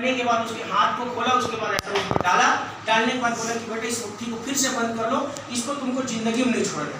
करने के बाद उसके हाथ को खोला, उसके बाद ऐसा उसको डाला, डालने के बाद बोला कि बेटे इस मुट्ठी को फिर से बंद कर लो, इसको तुमको जिंदगी में नहीं छोड़ना।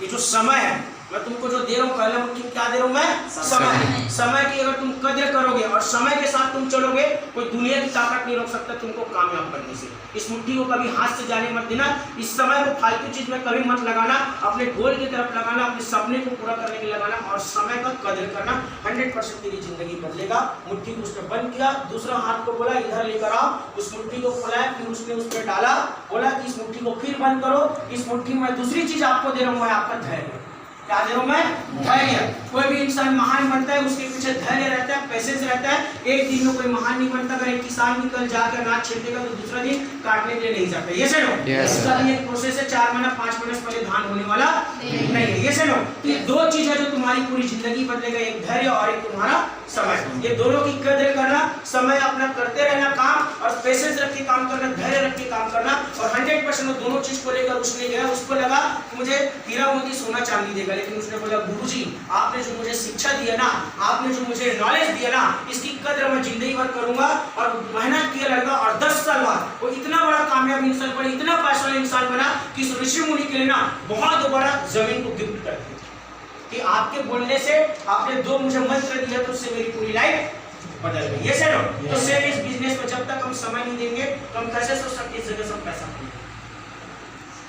ये जो समय है, मैं तुमको जो दे रहा हूँ, पहला मुट्ठी क्या दे रहा हूँ मैं? समय। समय की अगर तुम कदर करोगे और समय के साथ तुम चलोगे, कोई दुनिया की ताकत नहीं रोक सकता तुमको कामयाब करने से। इस मुट्ठी को कभी हाथ से जाने मत देना, इस समय को फालतू चीज में कभी मत लगाना, अपने गोल की तरफ लगाना, अपने सपने को पूरा करने के लिए लगाना और समय का कदर करना। 100% तेरी जिंदगी बदलेगा। मुट्ठी को उसने बंद किया, दूसरा हाथ को बोला इधर लेकर आओ, उस मुट्ठी को खोला, फिर उसने उस पर डाला, बोला कि इस मुट्ठी को फिर बंद करो, इस मुट्ठी में दूसरी चीज आपको दे रहा हूँ, मैं आपका धैर्य। क्या दे रहा हूं मैं? धैर्य। कोई भी इंसान महान बनता है, उसके पीछे धैर्य रहता है, पैसेंस रहता है। एक दिन में कोई महान नहीं बनता। अगर एक किसान भी कल जाकर अनाज छींटेगा तो दूसरा दिन काटने के लिए नहीं जाता। ये से नो, इसका भी एक प्रोसेस है, 4 महीना 5 महीने से पहले धान होने वाला नहीं है। ये से नो, तो ये दो चीज है जो तुम्हारी पूरी जिंदगी बदलेगा, एक धैर्य और एक तुम्हारा समय। ये दोनों की कदर करना, समय अपना करते रहना काम, और पैसेंस रख के काम करना, धैर्य रख के काम करना। और 100% दोनों चीज को लेकर उसने गया, उसको लगा कि मुझे हीरा मोती सोना चांदी देगा, लेकिन उसने बोला गुरुजी आपने जो मुझे शिक्षा दी है ना, आपने जो मुझे नॉलेज दिया ना, इसकी कदर मैं जिंदगी भर करूंगा। और मेहनत किया लड़का और 10 साल बाद वो इतना बड़ा कामयाब इंसान बना, इतना पैसा वाला इंसान बना कि ऋषि मुनि के लिए ना बहुत बड़ा जमीन को गिफ्ट कर दिया कि आपके बोलने से आपने 2 मुझे मंत्र दिया तो उससे मेरी पूरी लाइफ बदल गई। ये सर तो सेम इस बिजनेस में जब तक हम समय नहीं देंगे तो हम कैसे सोच सकते इस जगह से हम पैसा कमाएंगे?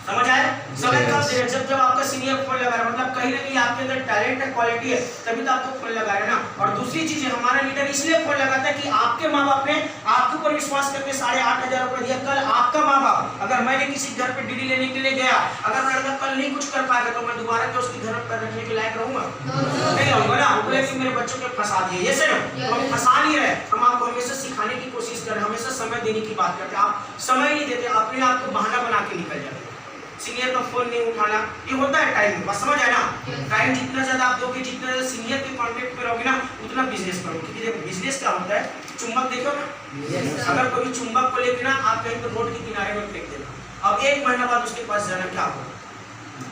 समझ आए? समय कब देना? जब आपका सीनियर फोन लगा रहा, मतलब कहीं ना कहीं आपके अंदर टैलेंट है, क्वालिटी है, तभी तो आपको फोन लगा रहे ना। और दूसरी चीज है, हमारा लीडर इसलिए फोन लगाता है कि आपके माँ बाप ने आपके ऊपर विश्वास करके 8,500 रुपए दिया। कल आपका माँ बाप, अगर मैंने किसी घर पे डीडी लेने के लिए गया, अगर लड़का कल नहीं कुछ कर पाएगा तो मैं दोबारा क्या उसके घर पर रखने के लायक रहूंगा? नहीं रहूंगा ना। बोले कि मेरे बच्चों को फंसा दिए, ये सर हम फंसा नहीं रहे, हम आपको हमेशा सिखाने की कोशिश कर रहे हैं, हमेशा समय देने की बात करते हैं। आप समय नहीं देते, अपने आप को बहाना बना के निकल जाते हैं। सीनियर का फोन नहीं उठाना, ये होता है टाइम में, बस समझ आए ना? टाइम जितना ज्यादा आप दोगे, जितना ज्यादा सीनियर के कांटेक्ट में रहोगे ना, उतना बिजनेस करोगे। क्योंकि देखो बिजनेस क्या होता है, चुंबक देखो ना, अगर कोई चुंबक को लेके ना आप कहीं तो रोड के किनारे में फेंक देना, अब 1 महीना बाद उसके पास जाना, क्या होगा?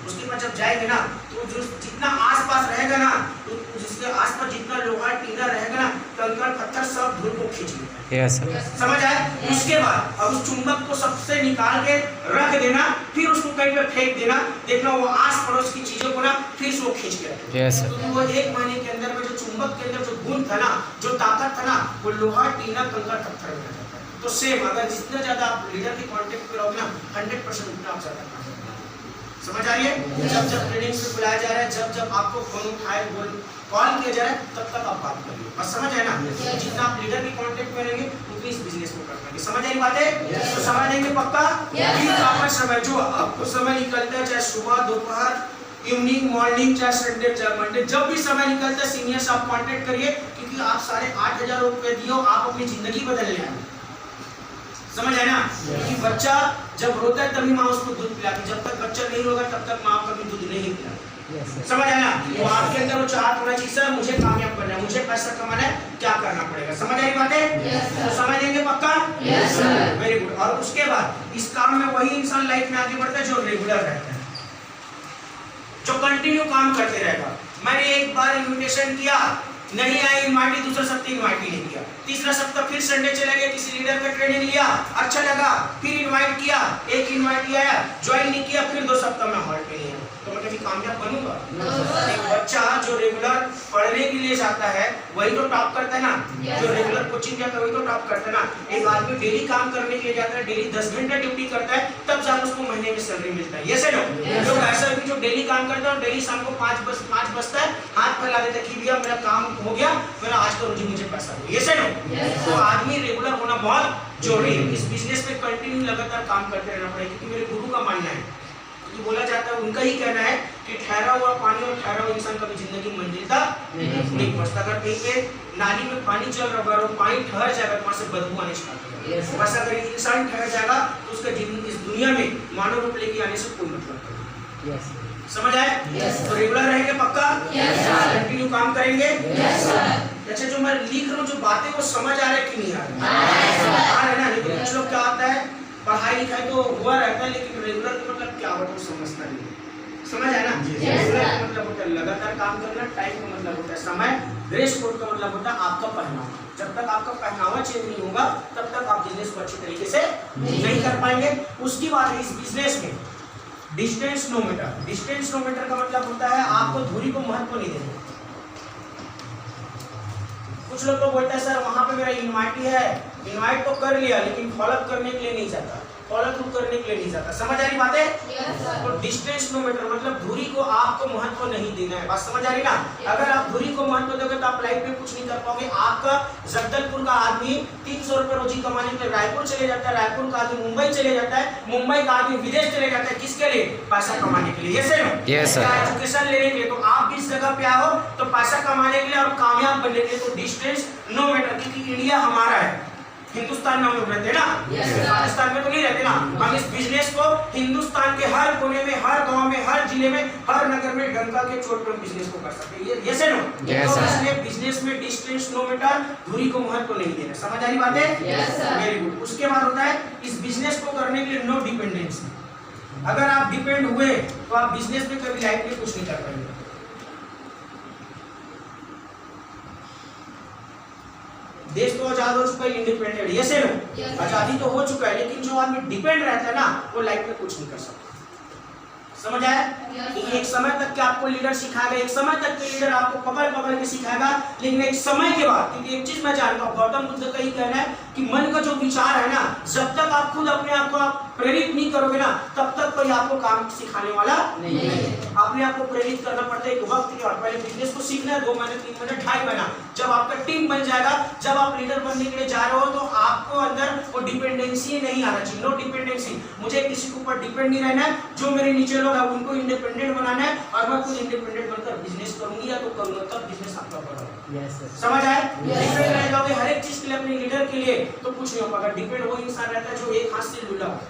उसके पास जब जाएंगे ना तो जो जितना आसपास रहेगा ना, तो जिसके आसपास जितना लोहा टीना रहेगा ना, कंकड़ पत्थर सब धूल को खींच लेगा। समझ आए? उसके बाद अब उस चुंबक को सबसे निकाल के रख देना, फिर उसको कहीं पे फेंक देना, देखना वो आस पड़ोस की चीजों को ना फिर से वो खींच के तो वो 1 महीने के अंदर में जो चुंबक के अंदर जो गुण था ना, जो ताकत था ना, वो लोहा टीना कंकड़ पत्थर में जाता है। तो सेम अगर जितना ज्यादा आप लीडर के कांटेक्ट में रहोगे ना, 100% उतना आप ज्यादा काम करोगे। समझ आ रही है? जब जब ट्रेनिंग पे बुलाया जा रहा है, जब जब आपको फोन उठाए कॉल किया जा रहा है, तब तक आप बात करिए। बस समझ आए ना? जितना आप लीडर के कांटेक्ट में रहेंगे उतनी इस बिजनेस को कर पाएंगे। समझ आई बातें? तो समझ आएंगे पक्का? आपका समय जो आपको समय निकलता है, चाहे सुबह, दोपहर, इवनिंग, मॉर्निंग, चाहे संडे, चाहे मंडे, जब भी समय निकलता है सीनियर से आप कांटेक्ट करिए, क्योंकि आप 8,500 रुपए दियो, आप अपनी जिंदगी बदल ले। समझ आए ना? क्योंकि बच्चा जब रोता है तभी माँ उसको दूध पिलाती, जब तक बच्चा नहीं होगा तब तक माँ कभी दूध नहीं पिलाती। समझ आए ना? तो आपके अंदर वो चाहत होना चाहिए, सर मुझे कामयाब करना है, मुझे पैसा कमाना है, क्या करना पड़ेगा? समझ आई बातें? तो समझ लेंगे पक्का? Very good. और उसके बाद इस काम में वही इंसान लाइफ में आगे बढ़ता है जो रेगुलर रहता है, जो कंटिन्यू काम करते रहेगा। मैंने एक बार इन्विटेशन किया, नहीं आई इनवाइटी, दूसरा सप्ताह इनवाइटी नहीं किया, तीसरा सप्ताह फिर संडे चला गया, किसी लीडर का ट्रेनिंग लिया, अच्छा लगा, फिर इनवाइट किया, एक इनवाइट आया, ज्वाइन नहीं किया, फिर 2 सप्ताह में हॉल्ट पे नहीं है, तो मैं कभी कामयाब बनूंगा? एक बच्चा जो रेगुलर पढ़ने के लिए जाता है वही तो टॉप करता है ना, जो रेगुलर कोचिंग जाता है वही तो टॉप करता है ना। एक आदमी डेली काम करने के लिए जाता है, डेली 10 घंटे ड्यूटी करता है, तब जाकर उसको महीने में सैलरी मिलता है। ये सही लोग लोग ऐसा भी जो डेली काम करता है और डेली शाम को 5 बजता है, हाथ फैला देता है कि भैया मेरा काम हो गया, मेरा आज का रोजी मुझे पैसा दो। ये सही लोग तो आदमी रेगुलर होना बहुत जरूरी है। इस बिजनेस में कंटिन्यू लगातार काम करते रहना पड़ेगा, क्योंकि मेरे गुरु का मानना है, क्योंकि बोला जाता है, उनका ही कहना है कि ठहरा हुआ पानी और ठहरा हुआ इंसान कभी जिंदगी मंजिल तक नहीं पहुंचता। अगर कहीं पे नाली में पानी चल रहा है और पानी ठहर जाएगा तो वहां से बदबू आने स्टार्ट हो जाएगा। बस अगर इंसान ठहर जाएगा तो उसका इस दुनिया में मानव रूप लेके आने से कोई मतलब नहीं। समझ आए? तो रेगुलर रहेंगे पक्का? कंटिन्यू काम करेंगे? अच्छा, जो मैं लिख रहा हूँ जो बातें वो समझ आ रहा है कि नहीं आ रहा है ना? लेकिन कुछ लोग क्या आता है, पढ़ाई लिखाई तो हुआ रहता है लेकिन रेगुलर का मतलब क्या होता है वो समझता नहीं। समझ आया ना? Yes, sir. का मतलब होता है लगातार काम करना, टाइम का मतलब होता है समय, ड्रेस कोड का मतलब होता है आपका पहनावा। जब तक आपका पहनावा चेंज नहीं होगा तब तक आप बिजनेस को अच्छी तरीके से नहीं कर पाएंगे। उसकी बात है इस बिजनेस में distance no metre. Distance no metre का मतलब होता है आपको दूरी को महत्व नहीं देना। कुछ लोग तो बोलते हैं सर वहां पे मेरा इनवाइट है, इनवाइट तो कर लिया लेकिन फॉलोअप करने के लिए नहीं जाता, फॉलो थ्रू करने के लिए नहीं जाता। समझ आ रही बात है? तो डिस्टेंस नो मीटर मतलब दूरी को आपको महत्व नहीं देना है। बात समझ आ रही ना? अगर आप दूरी को महत्व दोगे तो आप लाइफ में कुछ नहीं कर पाओगे। आपका जगदलपुर का आदमी 300 रुपए रोजी कमाने के लिए रायपुर चले जाता है, रायपुर का आदमी मुंबई चले जाता है, मुंबई का आदमी विदेश चले जाता है। किसके लिए? पैसा कमाने के लिए। ये सही है? Yes, sir. एजुकेशन लेने के लिए। तो आप जिस जगह पे आओ तो पैसा कमाने के लिए और कामयाब बनने के लिए। तो डिस्टेंस नो मैटर, क्योंकि इंडिया हमारा है, हिंदुस्तान में हम लोग रहते हैं ना, पाकिस्तान में तो नहीं रहते ना। हम इस बिजनेस को हिंदुस्तान के हर कोने में, हर गांव में, हर जिले में, हर नगर में डंका के चोट पर बिजनेस को कर सकते हैं। ये से नो? Yes, sir. इसलिए बिजनेस में डिस्टेंस नो मीटर, दूरी को महत्व नहीं देना। समझ आ रही बात है? Yes, sir. Very good. उसके बाद होता है इस बिजनेस को करने के लिए नो डिपेंडेंसी। अगर आप डिपेंड हुए तो आप बिजनेस में कभी लाइफ में कुछ नहीं कर पाएंगे। देश तो आजाद हो चुका है, इंडिपेंडेंट, ये से नो? Yes. आजादी तो हो चुका है, लेकिन जो आदमी डिपेंड रहता है ना वो लाइफ में कुछ नहीं कर सकता। समझ आया? Yes, कि sir. एक समय तक के आपको लीडर सिखाएगा, एक समय तक के लीडर आपको पकड़ पकड़ के सिखाएगा, लेकिन एक समय के बाद, क्योंकि एक चीज मैं जानता हूँ, गौतम बुद्ध का ही कहना है कि मन का जो विचार है ना, जब तक आप खुद अपने आप को आप प्रेरित नहीं करोगे ना तब तक कोई आपको काम सिखाने वाला नहीं है। अपने आप को प्रेरित करना पड़ता है एक वक्त के बाद। पहले बिजनेस को सीखना है 2 महीने, 3 महीने, 2.5 महीना। जब आपका टीम बन जाएगा, जब आप लीडर बनने के लिए जा रहे हो तो आपको अंदर वो डिपेंडेंसी नहीं आना चाहिए। No dependency. मुझे किसी के ऊपर डिपेंड नहीं रहना है। जो मेरे नीचे लोग हैं उनको इंडिपेंडेंट बनाना है और मैं खुद इंडिपेंडेंट बनकर बिजनेस करूंगी या तो करूंगा, तब बिजनेस आपका बढ़ेगा। समझ आए? डिपेंड रह जाओगे हर एक चीज के लिए अपने लीडर के लिए तो कुछ नहीं हो पाएगा। डिपेंड वो इंसान रहता है जो एक हाथ से लूला हो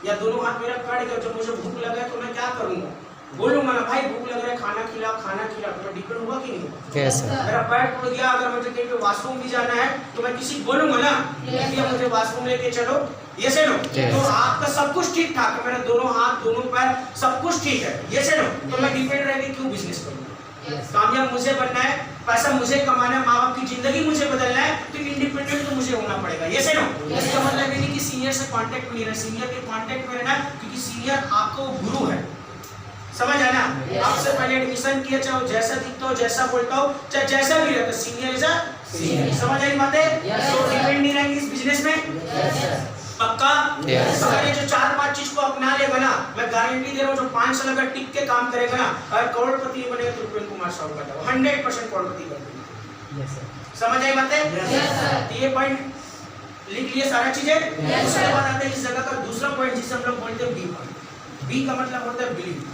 या दोनों हाथ मेरा कट गया, जब मुझे भूख लगा तो मैं क्या करूंगा? बोलूंगा ना भाई भूख लग रहा है, खाना खिला, खाना खिला। तो डिपेंड हुआ कि नहीं हुआ? Yes, sir. मेरा पैर टूट गया, अगर मुझे कहीं पे वॉशरूम भी जाना है तो मैं किसी को बोलूंगा ना कि मुझे वॉशरूम लेके चलो, ये से नो? Yes. तो आपका सब कुछ ठीक ठाक है, मेरे दोनों हाथ, दोनों पैर, सब कुछ ठीक है, ये से नो? तो मैं डिपेंड रह के क्यों बिजनेस करूंगा? कामयाब मुझे बनना है, पैसा मुझे कमाना है, माँ बाप की जिंदगी मुझे बदलना है, तो इंडिपेंडेंट तो मुझे होना पड़ेगा। ये से नो? इसका मतलब ये नहीं कि सीनियर से कांटेक्ट में नहीं रहना, सीनियर के कांटेक्ट में रहना, क्योंकि सीनियर आपको गुरु है। समझ आया ना? आपसे पहले एडमिशन किया, चाहे जैसा दिखता हो, जैसा बोलता हो, चाहे जैसा भी रहता, सीनियर इज अ सीनियर। समझ आई बातें? तो डिपेंड नहीं रहेंगे इस बिजनेस में। पक्का? अगर ये जो 4-5 चीज को अपना लेगा ना, मैं गारंटी दे रहा हूँ, जो 5 साल अगर टिक के काम करेगा ना, अगर करोड़पति बनेगा तो रुपेन कुमार साहू का 100% करोड़पति कर देंगे। समझ आई बातें? ये पॉइंट लिख लिए सारा चीजें। उसके बाद आता है इस जगह का दूसरा पॉइंट जिसे हम लोग बोलते हैं बी पॉइंट। बी का मतलब होता है बिलीव।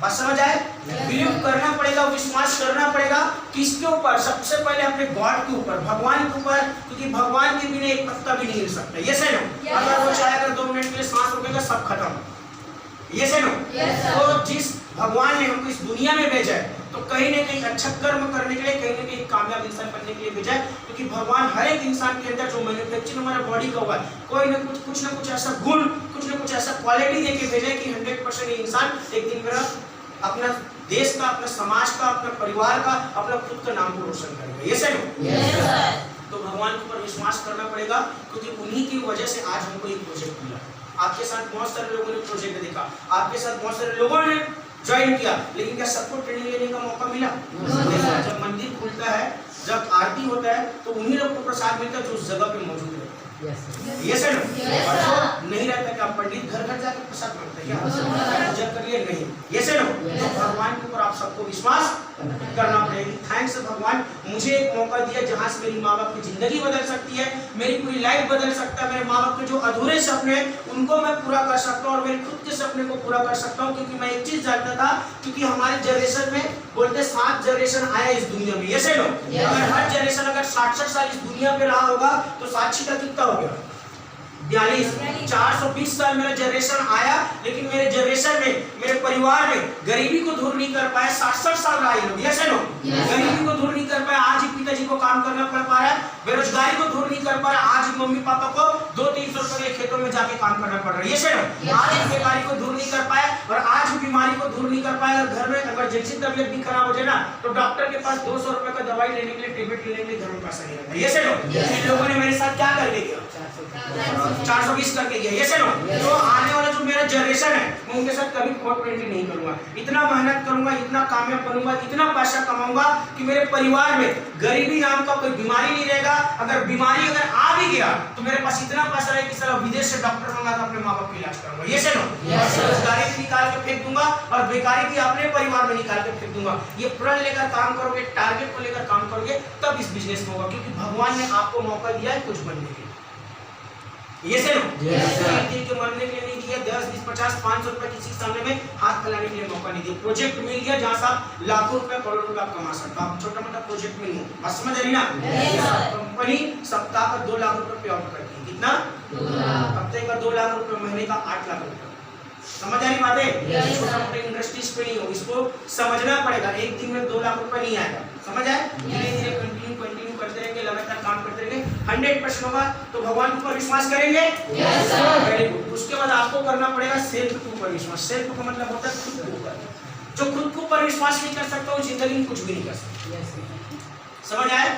बात समझ आए? बिलीव करना पड़ेगा, विश्वास करना पड़ेगा। किसके ऊपर? सबसे पहले अपने गॉड के ऊपर, भगवान के ऊपर, क्योंकि भगवान के बिना एक पत्ता भी नहीं हिल सकता। ये से नो? अगर वो चाहे अगर 2 मिनट के लिए सांस रोकेगा सब खत्म। ये से नो? तो जिस भगवान ने हमको इस दुनिया में भेजा है तो कहीं ना कहीं अच्छा कर्म करने के लिए, कहीं ना कहीं कामयाब इंसान बनने के लिए भेजा है, क्योंकि भगवान हर एक इंसान के अंदर जो मैन्युफैक्चरिंग हमारा बॉडी का हुआ है, कोई ना कुछ ना कुछ ऐसा गुण, कुछ ना कुछ ऐसा क्वालिटी देके भेजा है कि 100% ये इंसान एक दिन मेरा अपना देश का, अपना समाज का, अपना परिवार का, अपना खुद का नाम को रोशन करेगा। ये से नो? तो भगवान के ऊपर विश्वास करना पड़ेगा, क्योंकि उन्हीं की वजह से आज हमको ये प्रोजेक्ट मिला। आपके साथ बहुत सारे लोगों ने प्रोजेक्ट देखा, आपके साथ बहुत सारे लोगों ने ज्वाइन किया, लेकिन क्या सबको ट्रेनिंग लेने का मौका मिला? जब मंदिर खुलता है, जब आरती होता है, तो उन्हीं लोग को प्रसाद मिलता है जो उस जगह पे मौजूद है। ये से नो? और जो नहीं रहता क्या पंडित घर घर जाकर प्रसाद मांगते क्या? पूजा करिए नहीं। ये से नो? तो भगवान के ऊपर आप सबको विश्वास करना पड़ेगा। थैंक्स भगवान, मुझे एक मौका दिया जहाँ से मेरी माँ बाप की जिंदगी बदल सकती है, मेरी पूरी लाइफ बदल सकता है, मेरे माँ बाप के जो अधूरे सपने उनको मैं पूरा कर सकता हूँ और मेरे खुद के सपने को पूरा कर सकता हूँ। क्योंकि मैं एक चीज जानता था, क्योंकि हमारे जनरेशन में बोलते 7 जनरेशन आया इस दुनिया में। ये से नो? अगर हर जनरेशन अगर 60 साल इस दुनिया पे रहा होगा तो साक्षी का कितना हो गया? 42। 420 साल मेरा जनरेशन आया, लेकिन मेरे जनरेशन में, मेरे परिवार में गरीबी को दूर नहीं कर पाए। 60 साल रहा ये लोग। Yes no? गरीबी को दूर नहीं कर पाए, आज ही पिताजी को काम करना पड़ पा रहा है। बेरोजगारी को दूर नहीं कर पा रहा, आज ही मम्मी पापा को 200-300 रुपए खेतों में जाके काम करना पड़ रहा है। ये से आज बेकारी को दूर नहीं कर पाया और आज बीमारी को दूर नहीं कर पाया। अगर घर में इमरजेंसी तबियत भी खराब हो जाए ना तो डॉक्टर के पास 200 रुपए का दवाई लेने के लिए, टेबलेट लेने के लिए घर में पैसा नहीं रहता। ये से इन लोगों ने मेरे साथ क्या करके गया, 420 करके गया। ये से तो आने वाला जो मेरा जनरेशन है मैं उनके साथ कभी 420 नहीं करूंगा। इतना मेहनत करूंगा, इतना कामयाब बनूंगा, इतना पैसा कमाऊंगा कि मेरे परिवार में गरीबी नाम का कोई बीमारी नहीं रहेगा। अगर बीमारी अगर आ भी गया तो मेरे पास इतना पैसा रहे कि साला विदेश से डॉक्टर मंगा कर अपने माँ बाप का इलाज करूंगा। ये से बेरोजगारी भी निकाल के फेंक दूंगा और बेकारी भी अपने परिवार में निकाल के फेंक दूंगा। ये प्रण लेकर काम करोगे, टारगेट को लेकर काम करोगे, तब इस बिजनेस में होगा, क्योंकि भगवान ने आपको मौका दिया है कुछ बनने के लिए। ये से एक दिन के मरने के लिए नहीं दिया, 10, 20, 50, 500 रुपए किसी सामने में हाथ फैलाने के लिए मौका नहीं दिया। प्रोजेक्ट मिल गया जहां से आप लाखों रुपए, करोड़ों रुपए आप कमा सकते हो। आप छोटा मोटा प्रोजेक्ट में नहीं, बस समझ रही ना। कंपनी सप्ताह का 2 लाख रुपए पे आउट करती है। कितना? 2 लाख। हफ्ते का 2 लाख रुपए, महीने का 8 लाख रुपए। समझ आ रही बात है? छोटा मोटा इंडस्ट्रीज पे नहीं हो, इसको समझना पड़ेगा। एक दिन में 2 लाख रुपए नहीं आएगा, समझ आए? धीरे धीरे कंटिन्यू करते रहेंगे, लगातार काम करते रहेंगे, 100% होगा। तो भगवान के ऊपर विश्वास करेंगे, वेरी गुड। उसके बाद आपको करना पड़ेगा सेल्फ के ऊपर विश्वास। सेल्फ का मतलब होता है खुद के ऊपर। जो खुद के ऊपर विश्वास नहीं कर सकता वो जिंदगी में कुछ भी नहीं कर सकता। समझ आए?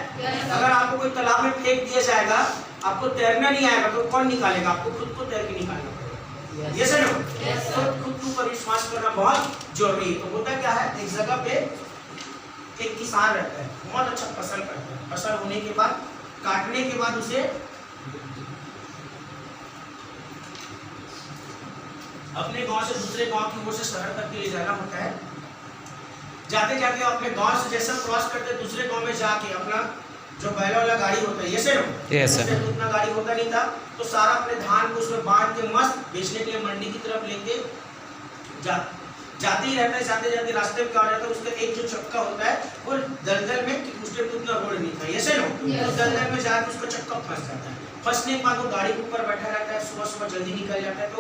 अगर आपको कोई तालाब में फेंक दिया जाएगा, आपको तैरना नहीं आएगा तो कौन निकालेगा? आपको खुद को तैर के निकालना पड़ेगा। ये सर तो खुद के ऊपर विश्वास करना बहुत जरूरी है। तो होता क्या है, एक जगह पे एक किसान रहता है, बहुत अच्छा फसल करता है। फसल होने के बाद, काटने के बाद उसे अपने गांव से दूसरे गांव की ओर से शहर तक के ले जाना होता है। जाते जाते अपने गांव से जैसा क्रॉस करते दूसरे गांव में जाके अपना जो बैला वाला गाड़ी होता है, ये से तो उतना गाड़ी होता नहीं था, तो सारा अपने धान को उसमें बांध के मस्त बेचने के लिए मंडी की तरफ लेके जाते ही रहता है। जाते जाते रास्ते में क्या हो जाता है, उसका एक जो चक्का होता है वो दलदल में, कि उस टाइम उतना रोड नहीं था, ये से तो दलदल में जाके उसका चक्का फंस जाता है। फंसने के बाद वो गाड़ी के ऊपर बैठा रहता है, सुबह सुबह जल्दी निकल जाता है। तो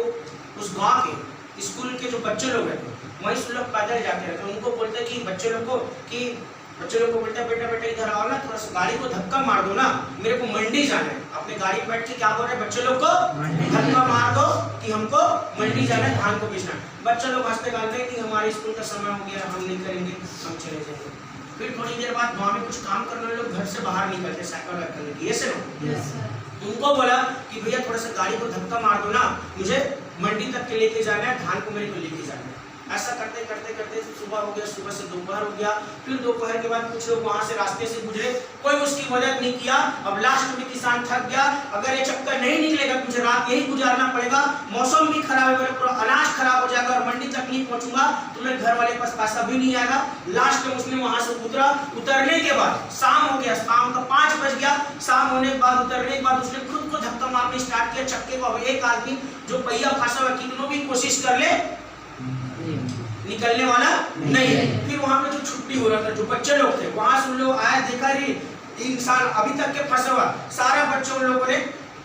उस गाँव के स्कूल के जो बच्चे लोग हैं वहीं से लोग पैदल जाते रहते हैं। उनको बोलते हैं कि बच्चे लोग को बोलता है बेटा बेटा इधर आओ ना, थोड़ा सा गाड़ी को धक्का मार दो ना, मेरे को मंडी जाना है। अपने गाड़ी में बैठ के क्या बोल रहे हैं बच्चे लोग को, धक्का मार दो कि हमको मंडी जाना है, धान को बेचना है। बच्चे लोग हंसते गालते हैं कि हमारे स्कूल का समय हो गया, हम नहीं करेंगे, हम चले जाएंगे। फिर थोड़ी देर बाद गाँव में कुछ काम करने वाले लोग घर से बाहर निकलते साइकिल वाइकिल लेके, ये से उनको बोला कि भैया थोड़ा सा गाड़ी को धक्का मार दो ना, मुझे मंडी तक के लेके जाना है, धान को मेरे को लेके जाना है। ऐसा करते करते करते सुबह हो गया, सुबह से दोपहर हो गया, फिर दोपहर के बाद कुछ लोग वहां से रास्ते से गुजरे, कोई उसकी मदद नहीं किया। अब लास्ट में किसान थक गया, अगर ये चक्कर नहीं निकलेगा मुझे रात यही गुजारना पड़ेगा, मौसम भी खराब है, मेरा पूरा अनाज खराब हो जाएगा और मंडी तक नहीं पहुंचूंगा तो मेरे घर वाले के पास पैसा भी नहीं आएगा। लास्ट में उसने वहां से उतरा। उतरने के बाद शाम हो गया, शाम का 5 बज गया। शाम होने के बाद, उतरने के बाद उसने खुद को धक्का मारने स्टार्ट किया चक्के को। अब एक आदमी जो पहिया फंसा हुआ, कितनों भी कोशिश कर ले निकलने वाला नहीं है। फिर वहां पे जो छुट्टी हो रहा था, जो बच्चे लोग थे, वहां से लोग आए, देखा रे इंसान अभी तक के फंसा हुआ। सारा बच्चों लोगों ने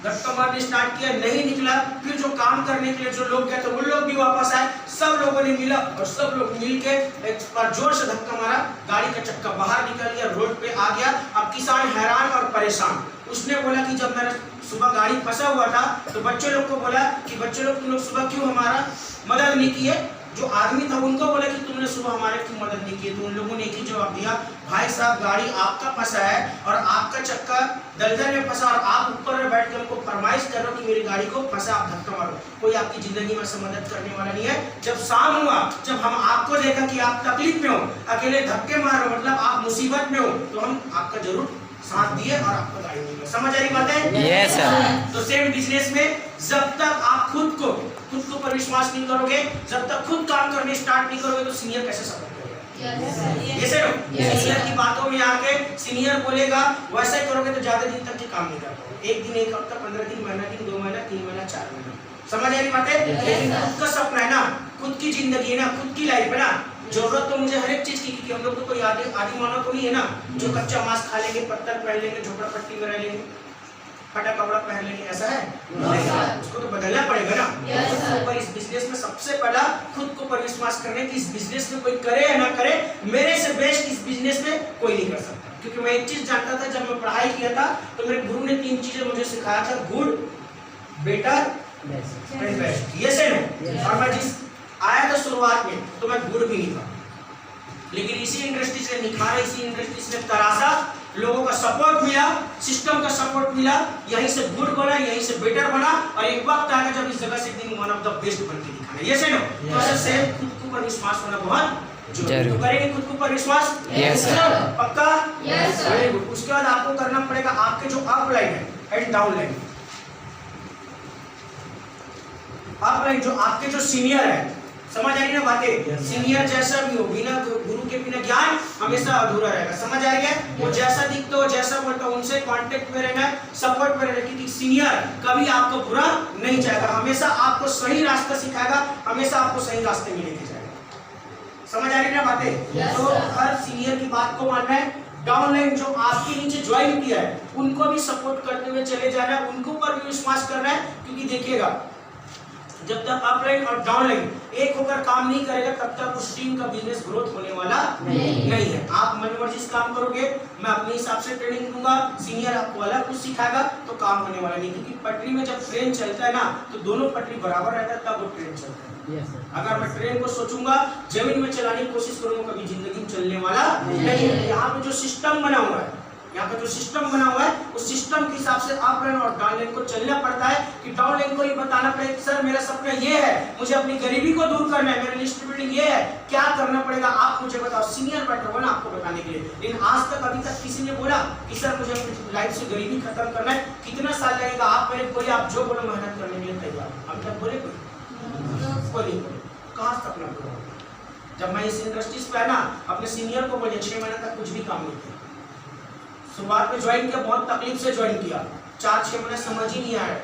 धक्का मारने स्टार्ट किया, नहीं निकला। फिर जो काम करने के लिए जो लोग गए थे वो लोग भी वापस आए, सब लोगों ने मिला और सब लोग मिलके एक बार जोर से धक्का मारा, गाड़ी का चक्का बाहर निकल गया, रोड पे आ गया। अब किसान हैरान और परेशान। उसने बोला कि जब मैंने सुबह गाड़ी फंसा हुआ था तो बच्चे लोग को बोला कि बच्चे लोग तुम लोग सुबह क्यों हमारा मदद नहीं किए। जो आदमी था उनको बोला कि तुमने सुबह हमारे क्यों मदद नहीं की। तो उन लोगों ने एक ही जवाब दिया, भाई साहब गाड़ी आपका फंसा है और आपका चक्का दलदल में फंसा और आप ऊपर में बैठ के हमको फरमाइश कर रहे हो कि मेरी गाड़ी को फंसा, आप धक्का मारो। कोई आपकी जिंदगी में से मदद करने वाला नहीं है। जब शाम हुआ, जब हम आपको देखा कि आप तकलीफ में हो, अकेले धक्के मार रहे हो, मतलब आप मुसीबत में हो, तो हम आपका जरूर साथ दिए और आपको गाड़ी मिली। समझ आ रही बात है? Yes sir. तो सेम बिजनेस में जब तक आप खुद को पर विश्वास नहीं करोगे, जब तक खुद काम करने स्टार्ट नहीं करोगे तो सीनियर कैसे सपोर्ट करेगा? ये से सीनियर की बातों में आके सीनियर बोलेगा वैसे करोगे तो ज्यादा दिन तक काम नहीं कर पाओगे। एक दिन, एक हफ्ता, 15 दिन, महीना दिन, 2 महीना, 3 महीना, 4 महीना। समझ आ रही बात है? लेकिन खुद का सपना है ना, खुद की जिंदगी है ना, खुद की लाइफ है ना। जरूरत तो मुझे हर एक चीज की, क्योंकि हम लोग तो कोई आदि मानव तो नहीं है ना जो कच्चा मांस खा लेंगे, पत्थर पहन लेंगे, झोपड़ा पट्टी में रह लेंगे, फटा कपड़ा पहन लेंगे, ऐसा है? उसको तो बदलना पड़ेगा ना। पर इस बिजनेस में सबसे पहला खुद को पर विश्वास करने की, इस बिजनेस में कोई करे या ना करे, मेरे से बेस्ट इस बिजनेस में कोई नहीं कर सकता। क्योंकि मैं एक चीज जानता था, जब मैं पढ़ाई किया था तो मेरे गुरु ने 3 चीजें मुझे सिखाया था, good, better and best, yes है नो। और मैं जिस आया था शुरुआत में तो मैं गुड भी नहीं था, लेकिन इसी इंडस्ट्री से निखारा, इसी इंडस्ट्री से तराशा, लोगों का सपोर्ट मिला, सिस्टम का सपोर्ट मिला, यहीं से गुड बना, यहीं से बेटर बना, और एक वक्त आएगा जब इस जगह से एक दिन वन ऑफ द बेस्ट बन के दिखाना, यस है नो। तो ऐसे खुद के ऊपर विश्वास होना बहुत जरूरी। तो करेंगे खुद के ऊपर विश्वास, यस सर, पक्का, यस सर। Very good. उसके बाद आपको करना पड़ेगा आपके जो अप लाइन है and down line, up line जो आपके जो सीनियर है, समझ आ रही ना बातें। सीनियर जैसा भी हो, बिना गुरु के बिना ज्ञान हमेशा अधूरा रहेगा, समझ आ रही है। वो जैसा दिखता हो, जैसा बोलता हो, उनसे कांटेक्ट में रहना, सपोर्ट में रहना, क्योंकि सीनियर कभी आपको बुरा नहीं चाहेगा, हमेशा आपको सही रास्ता सिखाएगा, हमेशा आपको सही रास्ते में लेके जाएगा, समझ आ रही है ना बातें। तो हर सीनियर की बात को मानना है। डाउनलाइन जो आपके नीचे ज्वाइन किया है उनको भी सपोर्ट करते हुए चले जाना है, उनको पर भी विश्वास करना है, क्योंकि देखिएगा जब तक अपलाइन और डाउनलाइन एक होकर काम नहीं करेगा तब तक उस टीम का बिजनेस ग्रोथ होने वाला नहीं है। आप मनमर्जी से काम करोगे, मैं अपने हिसाब से ट्रेनिंग दूंगा, सीनियर आपको अलग कुछ सिखाएगा, तो काम होने वाला नहीं। क्योंकि पटरी में जब ट्रेन चलता है ना तो दोनों पटरी बराबर रहता है, तब वो ट्रेन चलता है। अगर मैं ट्रेन को सोचूंगा, जमीन में चलाने की कोशिश करूंगा, कभी जिंदगी में चलने वाला नहीं है। यहाँ पे जो सिस्टम बना हुआ है, यहाँ पे जो सिस्टम बना हुआ है, उस सिस्टम के हिसाब से अप लाइन और डाउन लाइन को चलना पड़ता है। कि डाउन लाइन को ये बताना पड़ेगा कि सर मेरा सपना ये है, मुझे अपनी गरीबी को दूर करना है, मेरा लिस्ट बिल्डिंग ये है, क्या करना पड़ेगा आप मुझे बताओ। सीनियर बैठा हुआ ना आपको बताने के लिए, लेकिन आज तक अभी तक किसी ने बोला कि सर मुझे अपनी लाइफ से गरीबी खत्म करना है, कितना साल लगेगा, आप मेरे बोले, आप जो बोलो मेहनत करने के लिए तैयार। अभी तक बोले कोई नहीं बोले, कहाँ सपना पूरा होगा। जब मैं इस इंडस्ट्री पे आया ना, अपने सीनियर को बोले 6 महीने तक कुछ भी काम नहीं किया, शुरुआत में ज्वाइन किया, बहुत तकलीफ से ज्वाइन किया, 4-6 महीने समझ ही नहीं आया,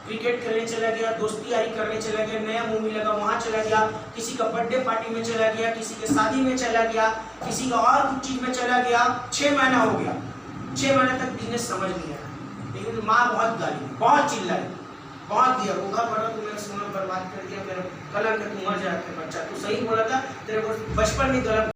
क्रिकेट खेलने चला गया, दोस्ती यारी करने चला गया, नया मूवी लगा वहाँ चला गया, किसी का बर्थडे पार्टी में चला गया, किसी के शादी में चला गया, किसी का और कुछ चीज में चला गया। 6 महीना हो गया, 6 महीने तक बिजनेस समझ नहीं आया, लेकिन माँ बहुत गाली, बहुत चिल्लाई, बहुत दिया, रोगा पड़ा, तू मेरा सोना बर्बाद कर दिया, मेरा कलम का, तू मर जाते बच्चा, तू सही बोला था, तेरे को बचपन में गलत